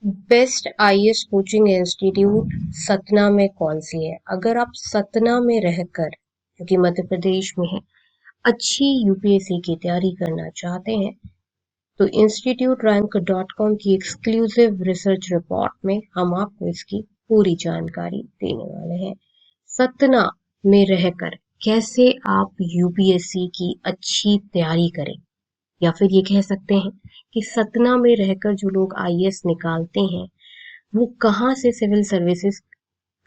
Best IAS coaching institute Satna में कौन सी है? अगर आप सतना में रहकर, जो कि मध्य प्रदेश में है, अच्छी यूपीएससी की तैयारी करना चाहते हैं तो इंस्टीट्यूट रैंक डॉट कॉम की एक्सक्लूसिव रिसर्च रिपोर्ट में हम आपको इसकी पूरी जानकारी देने वाले हैं। सतना में रहकर कैसे आप यूपीएससी की अच्छी तैयारी करें, या फिर ये कह सकते हैं कि सतना में रहकर जो लोग आईएएस निकालते हैं वो कहाँ से सिविल सर्विसेज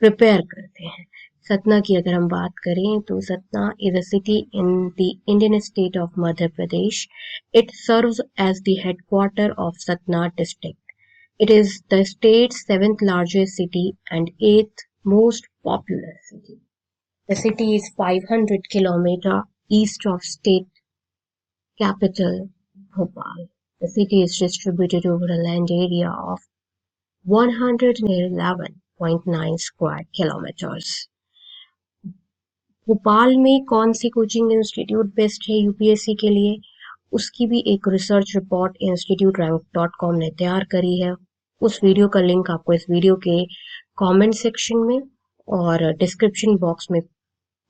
प्रिपेयर करते हैं। सतना की अगर हम बात करें तो Satna is a city in the Indian state of Madhya Pradesh. It serves as the headquarter of Satna district. It is the state's seventh largest city and eighth most popular city. The city is 500 kilometers east of state capital Bhopal. The city is distributed over a land area of 111.9 square kilometers. Bhopal में कौन सी coaching institute best है UPSC के लिए, उसकी भी एक research report institute rank dot com ने तैयार करी है। उस वीडियो का लिंक आपको इस वीडियो के कमेंट सेक्शन में और डिस्क्रिप्शन बॉक्स में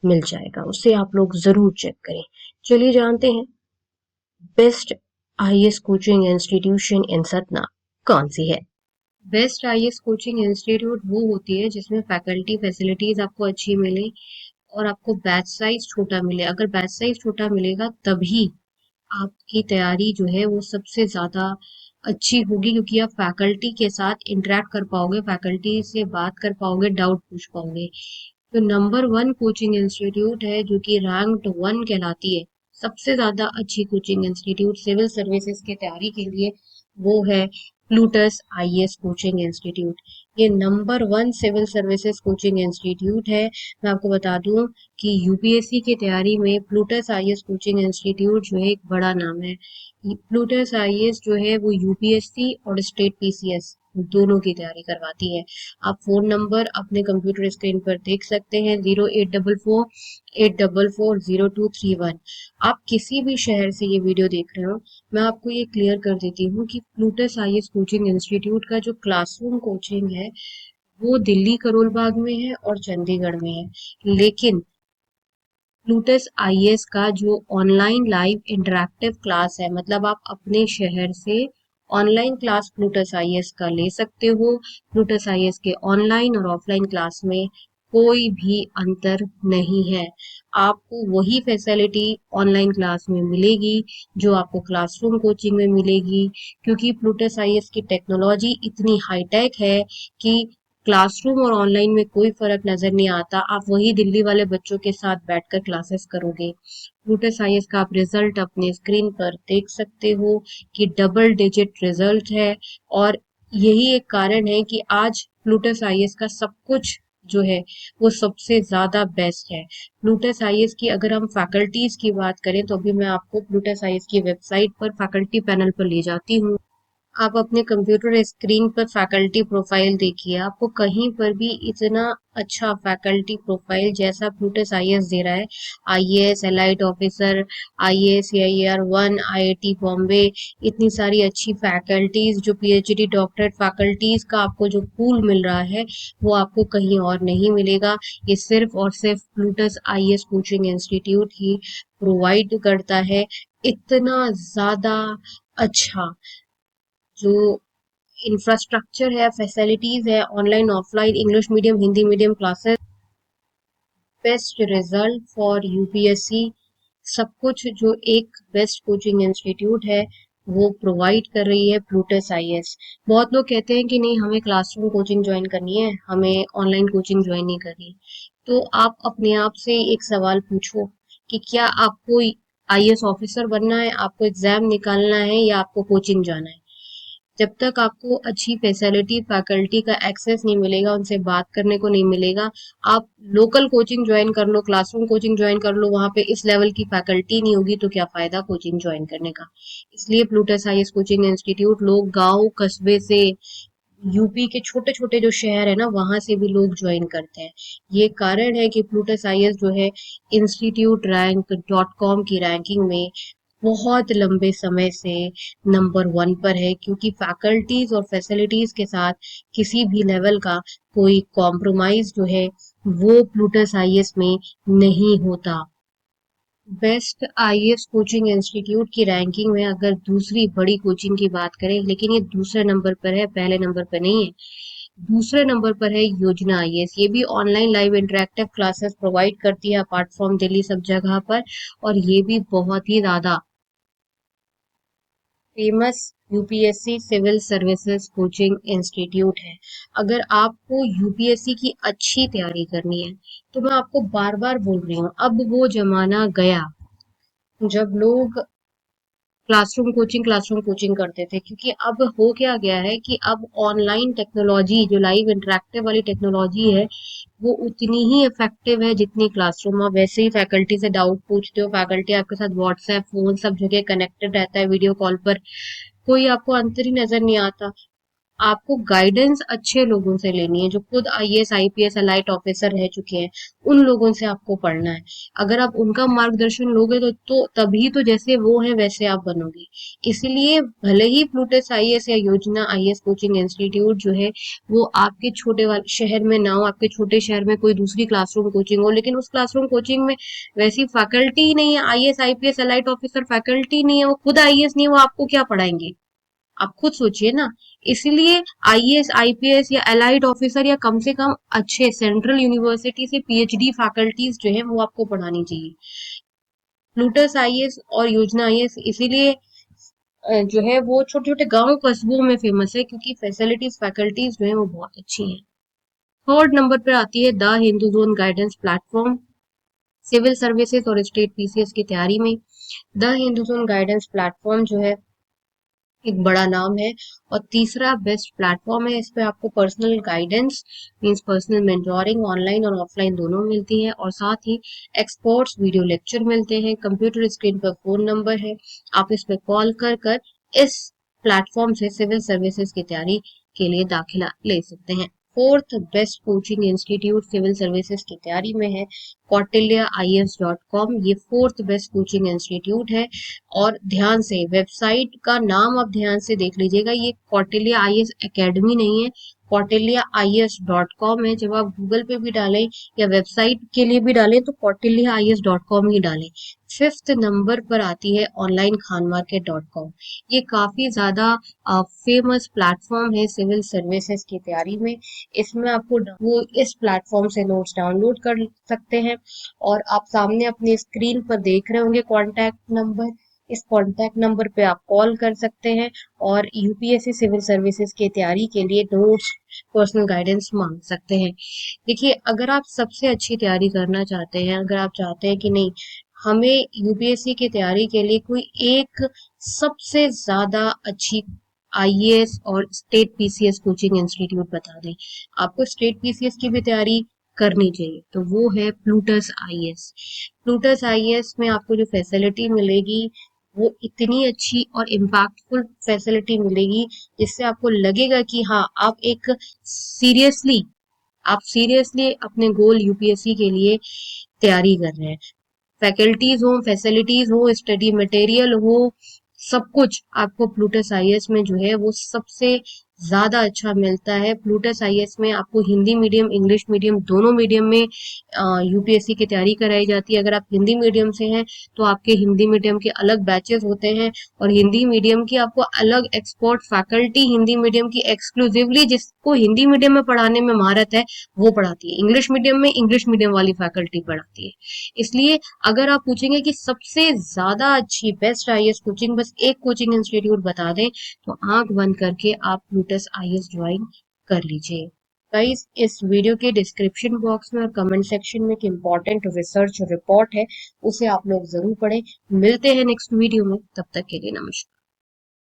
मिल जाएगा, उससे आप लोग जरूर चेक करें। चलिए जानते हैं बेस्ट आईएएस कोचिंग इंस्टीट्यूशन इन सतना कौन सी है। बेस्ट आईएएस कोचिंग इंस्टीट्यूट वो होती है जिसमें फैकल्टी फैसिलिटीज आपको अच्छी मिले और आपको बैच साइज छोटा मिले। अगर बैच साइज छोटा मिलेगा तभी आपकी तैयारी जो है वो सबसे ज्यादा अच्छी होगी, क्योंकि आप फैकल्टी के साथ इंटरेक्ट कर पाओगे, फैकल्टी से बात कर पाओगे, डाउट पूछ पाओगे। तो नंबर 1 कोचिंग इंस्टीट्यूट है जो कि रैंक्ड 1 कहलाती है, सबसे ज्यादा अच्छी कोचिंग इंस्टीट्यूट सिविल सर्विसेज की तैयारी के लिए, वो है प्लूटस आईएएस कोचिंग इंस्टीट्यूट। ये number 1 civil services coaching institute है। मैं आपको बता दूं कि यूपीएससी की तैयारी में प्लूटस आईएएस कोचिंग इंस्टीट्यूट जो है एक बड़ा नाम है। प्लूटस आईएएस जो है वो यूपीएससी और स्टेट पीसीएस दोनों की तैयारी करवाती है। आप फोन नंबर अपने कंप्यूटर स्क्रीन पर देख सकते हैं 0844-844-0231। आप किसी भी शहर से ये वीडियो देख रहे हो, मैं आपको ये क्लियर कर देती हूँ कि प्लूटस आईएएस कोचिंग इंस्टीट्यूट का जो क्लासरूम कोचिंग है वो दिल्ली करोल बाग में है और चंडीगढ़ में है, लेकिन प्लूटस आईएएस का जो ऑनलाइन लाइव इंटरैक्टिव क्लास है, मतलब आप अपने शहर से ऑनलाइन क्लास प्लूटस आईएएस का ले सकते हो। प्लूटस आईएएस के ऑनलाइन और ऑफलाइन क्लास में कोई भी अंतर नहीं है। आपको वही फैसिलिटी ऑनलाइन क्लास में मिलेगी जो आपको क्लासरूम कोचिंग में मिलेगी, क्योंकि प्लूटस आईएएस की टेक्नोलॉजी इतनी हाईटेक है कि क्लासरूम और ऑनलाइन में कोई फर्क नजर नहीं आता। आप वही दिल्ली वाले बच्चों के साथ बैठकर क्लासेस करोगे। प्लूटस आईएएस का आप रिजल्ट अपने स्क्रीन पर देख सकते हो कि डबल डिजिट रिजल्ट है, और यही एक कारण है कि आज प्लूटस आईएएस का सब कुछ जो है वो सबसे ज्यादा बेस्ट है। प्लूटस आईएएस की अगर हम फैकल्टीज की बात करें तो अभी मैं आपको प्लूटस आईएएस की वेबसाइट पर फैकल्टी पैनल पर ले जाती हूँ। आप अपने कंप्यूटर स्क्रीन पर फैकल्टी प्रोफाइल देखिए, आपको कहीं पर भी इतना अच्छा फैकल्टी प्रोफाइल जैसा प्लूटस आईएएस दे रहा है, IAS allied officer, IAS AIR 1, IIT Bombay, इतनी सारी अच्छी फैकल्टीज, जो पीएचडी डॉक्टरेट फैकल्टीज का आपको जो पूल मिल रहा है वो आपको कहीं और नहीं मिलेगा। ये सिर्फ और सिर्फ प्लूटस आईएएस कोचिंग इंस्टीट्यूट ही प्रोवाइड करता है। इतना ज्यादा अच्छा जो इंफ्रास्ट्रक्चर है, फैसिलिटीज है, online offline English medium Hindi medium classes, best result for UPSC, सब कुछ जो एक बेस्ट कोचिंग इंस्टीट्यूट है वो प्रोवाइड कर रही है प्लूटस आईएएस। बहुत लोग कहते हैं कि नहीं हमें क्लासरूम कोचिंग ज्वाइन करनी है, हमें ऑनलाइन कोचिंग ज्वाइन नहीं करनी। तो आप अपने आप से एक सवाल पूछो कि क्या आपको आईएएस ऑफिसर बनना है, आपको एग्जाम निकालना है, या आपको कोचिंग जाना है। जब तक आपको अच्छी फैसिलिटी फैकल्टी का एक्सेस नहीं मिलेगा, उनसे बात करने को नहीं मिलेगा, आप लोकल कोचिंग ज्वाइन कर लो, क्लासरूम कोचिंग ज्वाइन कर लो, वहां पे इस लेवल की फैकल्टी नहीं होगी तो क्या फायदा कोचिंग ज्वाइन करने का। इसलिए प्लूटस आईएएस कोचिंग इंस्टीट्यूट लोग गांव कस्बे से, यूपी के छोटे छोटे जो शहर है ना वहां से भी लोग ज्वाइन करते हैं। ये कारण है कि प्लूटस आईएएस जो है इंस्टीट्यूट रैंक डॉट कॉम की रैंकिंग में बहुत लंबे समय से नंबर 1 पर है, क्योंकि फैकल्टीज और फैसिलिटीज के साथ किसी भी लेवल का कोई कॉम्प्रोमाइज जो है वो प्लूटस आईएएस में नहीं होता। बेस्ट आईएएस कोचिंग इंस्टीट्यूट की रैंकिंग में अगर दूसरी बड़ी कोचिंग की बात करें, लेकिन ये दूसरे नंबर पर है, पहले नंबर पर नहीं है। दूसरे नंबर पर है योजना आईएएस। ये भी online live interactive classes provide करती है अपार्ट फ्रॉम दिल्ली सब जगह पर, और ये भी बहुत ही ज्यादा famous UPSC civil services coaching institute है। अगर आपको यूपीएससी की अच्छी तैयारी करनी है तो मैं आपको बार बार बोल रही हूँ, अब वो जमाना गया जब लोग क्लासरूम कोचिंग करते थे, क्योंकि अब हो क्या गया है कि अब ऑनलाइन टेक्नोलॉजी, जो लाइव इंटरेक्टिव वाली टेक्नोलॉजी है, वो उतनी ही इफेक्टिव है जितनी क्लासरूम। आप वैसे ही फैकल्टी से डाउट पूछते हो, फैकल्टी आपके साथ व्हाट्सएप फोन सब जगह कनेक्टेड रहता है, वीडियो कॉल पर कोई आपको अंतर ही नजर नहीं आता। आपको गाइडेंस अच्छे लोगों से लेनी है जो खुद आईएएस आईपीएस अलाइट ऑफिसर रह चुके हैं, उन लोगों से आपको पढ़ना है। अगर आप उनका मार्गदर्शन लोगे तो तभी तो जैसे वो है वैसे आप बनोगे। इसलिए भले ही प्लूटस आईएएस या योजना आईएएस कोचिंग इंस्टीट्यूट जो है वो आपके छोटे वाले शहर में ना हो, आपके छोटे शहर में कोई दूसरी क्लासरूम कोचिंग हो, लेकिन उस क्लासरूम कोचिंग में वैसी फैकल्टी ही नहीं है, IAS IPS elite officer faculty नहीं है, वो खुद आईएएस नहीं है, वो आपको क्या पढ़ाएंगे? आप खुद सोचिए ना। इसलिए आईएएस आईपीएस या एलाइड ऑफिसर या कम से कम अच्छे सेंट्रल यूनिवर्सिटी से पीएचडी फैकल्टीज जो है वो आपको पढ़ानी चाहिए। प्लूटस आईएएस और योजना आईएएस इसीलिए जो है वो छोटे छोटे गांव कस्बों में फेमस है, क्योंकि फैसिलिटीज फैकल्टीज जो है वो बहुत अच्छी हैं। थर्ड नंबर पर आती है the Hindu zone guidance platform, civil services और स्टेट पीसीएस की तैयारी में। The Hindu zone guidance platform जो है एक बड़ा नाम है, और तीसरा बेस्ट प्लेटफॉर्म है। इस पे आपको personal guidance means personal mentoring online और ऑफलाइन दोनों मिलती है, और साथ ही एक्सपर्ट्स वीडियो लेक्चर मिलते हैं। कंप्यूटर स्क्रीन पर फोन नंबर है, आप इस पे कॉल कर कर इस प्लेटफॉर्म से सिविल सर्विसेज की तैयारी के लिए दाखिला ले सकते हैं। Fourth best coaching institute civil services की तैयारी में है कौटिल्य IAS.com। ये फोर्थ बेस्ट कोचिंग इंस्टीट्यूट है, और ध्यान से वेबसाइट का नाम आप ध्यान से देख लीजिएगा, ये कौटिल्य आईएएस एकेडमी नहीं है, कौटिल्य IAS.com है। जब आप गूगल पे भी डालें या वेबसाइट के लिए भी डालें तो कौटिल्य IAS.com ही डालें। फिफ्थ नंबर पर आती है ऑनलाइन खानमार्केट.com। ये काफी ज्यादा फेमस प्लेटफॉर्म है सिविल सर्विसेज की तैयारी में। इसमें आपको वो इस प्लेटफॉर्म से नोट्स डाउनलोड कर सकते हैं, और आप सामने अपनी स्क्रीन पर देख रहे होंगे कॉन्टैक्ट नंबर, इस कॉन्टैक्ट नंबर पे आप कॉल कर सकते हैं और यूपीएससी सिविल सर्विसेज की तैयारी के लिए नोट्स पर्सनल गाइडेंस मांग सकते हैं। देखिए, अगर आप सबसे अच्छी तैयारी करना चाहते हैं, अगर आप चाहते हैं कि नहीं हमें यूपीएससी की तैयारी के लिए कोई एक सबसे ज्यादा अच्छी आईएएस और स्टेट पीसीएस कोचिंग इंस्टीट्यूट बता दें, आपको स्टेट पीसीएस की भी तैयारी करनी चाहिए, तो वो है प्लूटस आईएएस। प्लूटस आईएएस में आपको जो फैसिलिटी मिलेगी वो इतनी अच्छी और इम्पैक्टफुल फैसिलिटी मिलेगी जिससे आपको लगेगा कि हाँ सीरियसली आप सीरियसली अपने गोल यूपीएससी के लिए तैयारी कर रहे हैं। फैकल्टीज हो, फैसिलिटीज हो, स्टडी मटेरियल हो, सब कुछ आपको प्लूटस आईएएस में जो है वो सबसे ज्यादा अच्छा मिलता है। प्लूटस आईएएस में आपको हिंदी मीडियम इंग्लिश मीडियम दोनों मीडियम में यूपीएससी की तैयारी कराई जाती है। अगर आप हिंदी मीडियम से हैं तो आपके हिंदी मीडियम के अलग बैचेस होते हैं, और हिंदी मीडियम की आपको अलग एक्सपर्ट फैकल्टी हिंदी मीडियम की एक्सक्लूसिवली जिसको हिंदी मीडियम में पढ़ाने में महारत है वो पढ़ाती है, इंग्लिश मीडियम में इंग्लिश मीडियम वाली फैकल्टी पढ़ाती है। इसलिए अगर आप पूछेंगे कि सबसे ज्यादा अच्छी बेस्ट आईएएस कोचिंग, बस एक कोचिंग इंस्टीट्यूट बता दें, तो आंख बंद करके आप प्लूटस आईएएस ज्वाइन कर लीजिए। गाइस, इस वीडियो के डिस्क्रिप्शन बॉक्स में और कमेंट सेक्शन में एक इम्पोर्टेंट रिसर्च रिपोर्ट है, उसे आप लोग जरूर पढ़ें। मिलते हैं नेक्स्ट वीडियो में, तब तक के लिए नमस्कार।